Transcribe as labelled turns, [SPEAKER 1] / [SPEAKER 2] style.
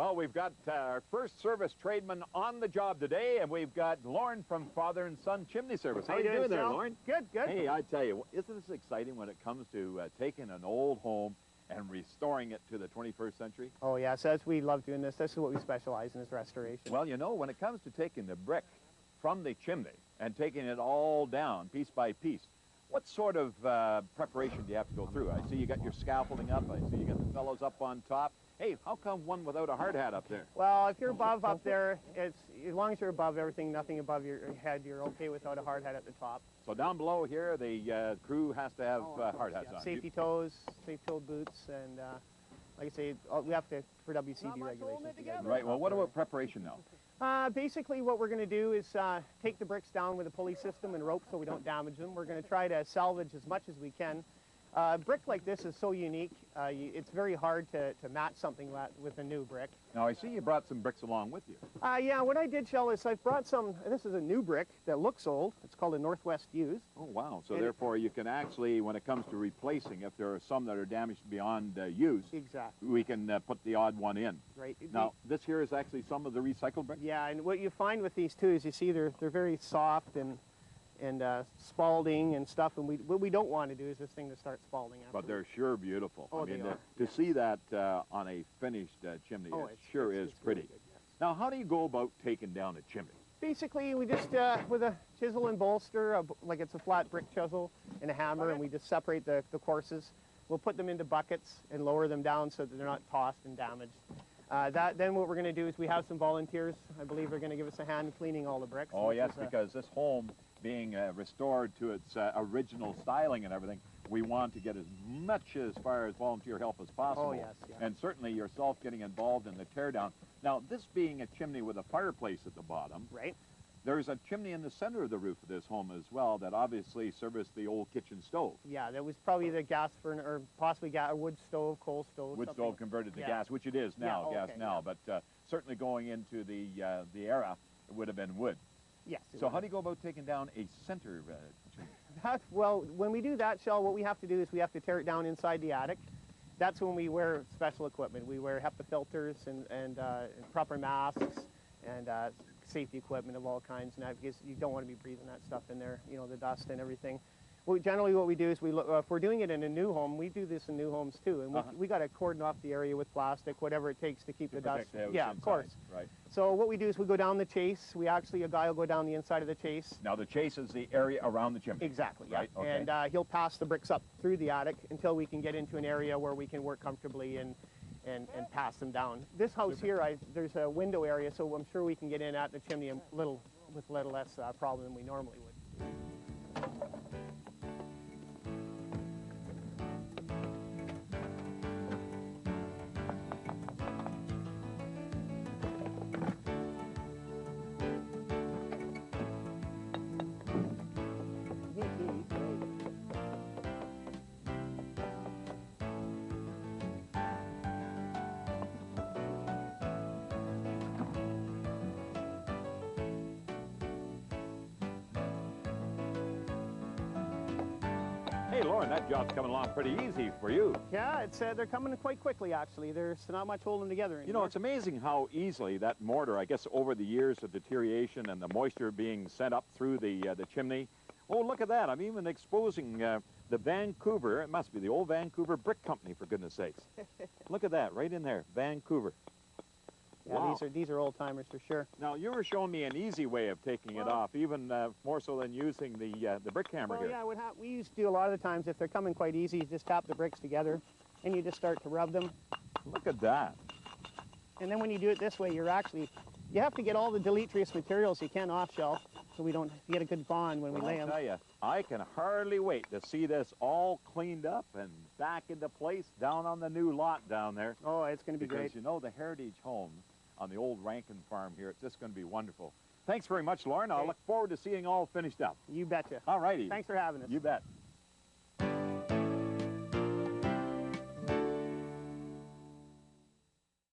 [SPEAKER 1] Well, we've got our first service tradesman on the job today, and we've got Lauren from Father and Son Chimney Service. How are you doing there, Lauren?
[SPEAKER 2] Good, good.
[SPEAKER 1] Hey, I tell you, isn't this exciting when it comes to taking an old home and restoring it to the 21st century?
[SPEAKER 2] Oh, yes, we love doing this. This is what we specialize in, is restoration.
[SPEAKER 1] Well, you know, when it comes to taking the brick from the chimney and taking it all down piece by piece, what sort of preparation do you have to go through? I see you got your scaffolding up. I see you got the fellows up on top. Hey, how come one without a hard hat up there?
[SPEAKER 2] Well, if you're above up there, as long as you're above everything, nothing above your head, you're okay without a hard hat at the top.
[SPEAKER 1] So down below here, the crew has to have hard hats on.
[SPEAKER 2] Safety toes, safe-toed boots, and like I say, we have to, for WCB regulations.
[SPEAKER 1] Right, well, what about preparation now?
[SPEAKER 2] Basically, what we're going to do is take the bricks down with a pulley system and rope so we don't damage them. We're going to try to salvage as much as we can. Brick like this is so unique, it's very hard to match something with a new brick.
[SPEAKER 1] Now, I see you brought some bricks along with you.
[SPEAKER 2] Yeah, what I did, Shell, is I brought some, this is a new brick that looks old. It's called a Northwest Used.
[SPEAKER 1] Oh, wow. So therefore, you can actually, when it comes to replacing, if there are some that are damaged beyond use,
[SPEAKER 2] exactly,
[SPEAKER 1] we can put the odd one in.
[SPEAKER 2] Right.
[SPEAKER 1] Now, this here is actually some of the recycled bricks?
[SPEAKER 2] Yeah, and what you find with these, too, is you see they're very soft and spalding and stuff, and what we don't want to do is this thing to start spalding after.
[SPEAKER 1] But they're sure beautiful.
[SPEAKER 2] Oh,
[SPEAKER 1] I mean,
[SPEAKER 2] they are.
[SPEAKER 1] To see that on a finished chimney, it sure is pretty.
[SPEAKER 2] Really good, yes.
[SPEAKER 1] Now, how do you go about taking down a chimney?
[SPEAKER 2] Basically, we just, with a chisel and bolster, like it's a flat brick chisel and a hammer, and we just separate the courses. We'll put them into buckets and lower them down so that they're not tossed and damaged. Then what we're going to do is we have some volunteers. I believe they're going to give us a hand cleaning all the bricks.
[SPEAKER 1] Oh, yes, because this home being restored to its original styling and everything, we want to get as much as far as volunteer help as possible.
[SPEAKER 2] Oh, yes, yes.
[SPEAKER 1] And certainly yourself getting involved in the teardown. Now, this being a chimney with a fireplace at the bottom,
[SPEAKER 2] right?
[SPEAKER 1] There's a chimney in the center of the roof of this home as well that obviously serviced the old kitchen stove.
[SPEAKER 2] Yeah, that was probably the gas burner, or possibly a wood stove, coal stove.
[SPEAKER 1] Wood stove converted to gas, which it is now, gas now, but certainly going into the era, it would have been wood.
[SPEAKER 2] Yes.
[SPEAKER 1] So how do you go about taking down a center chimney?
[SPEAKER 2] Well, when we do that, Shell, what we have to do is we have to tear it down inside the attic. That's when we wear special equipment. We wear HEPA filters and proper masks and safety equipment of all kinds, and because you don't want to be breathing that stuff in there, you know, the dust and everything. Generally what we do is we look, if we're doing it in a new home, we do this in new homes too, and we got to cordon off the area with plastic, whatever it takes to keep the dust. Yeah, of course.
[SPEAKER 1] Right.
[SPEAKER 2] So what we do is we go down the chase. A guy will go down the inside of the chase.
[SPEAKER 1] Now the chase is the area around the chimney.
[SPEAKER 2] Exactly. Yeah.
[SPEAKER 1] Right. Okay.
[SPEAKER 2] And he'll pass the bricks up through the attic until we can get into an area where we can work comfortably and pass them down. This house here, there's a window area, so I'm sure we can get in at the chimney with a little less problem than we normally would.
[SPEAKER 1] Hey, Lauren, that job's coming along pretty easy for you.
[SPEAKER 2] Yeah, it's they're coming quite quickly, actually. There's not much holding together anymore.
[SPEAKER 1] You know, it's amazing how easily that mortar, I guess over the years of deterioration and the moisture being sent up through the chimney. Oh, look at that. I'm even exposing the Vancouver. It must be the old Vancouver Brick Company, for goodness sakes. Look at that, right in there, Vancouver.
[SPEAKER 2] Yeah,
[SPEAKER 1] wow.
[SPEAKER 2] These are old-timers for sure.
[SPEAKER 1] Now, you were showing me an easy way of taking it off, even more so than using the brick hammer here.
[SPEAKER 2] Yeah, we used to do a lot of the times, if they're coming quite easy, you just tap the bricks together, and you just start to rub them.
[SPEAKER 1] Look at that.
[SPEAKER 2] And then when you do it this way, you have to get all the deleterious materials you can off, Shell, so we don't get a good bond when we lay them.
[SPEAKER 1] I'll tell you, I can hardly wait to see this all cleaned up and back into place down on the new lot down there.
[SPEAKER 2] Oh, it's going to be great.
[SPEAKER 1] Because, you know, the heritage home on the old Rankin farm here, it's just going to be wonderful. Thanks very much, Lauren. I'll look forward to seeing all finished up.
[SPEAKER 2] You betcha.
[SPEAKER 1] All righty.
[SPEAKER 2] Thanks for having us.
[SPEAKER 1] You bet.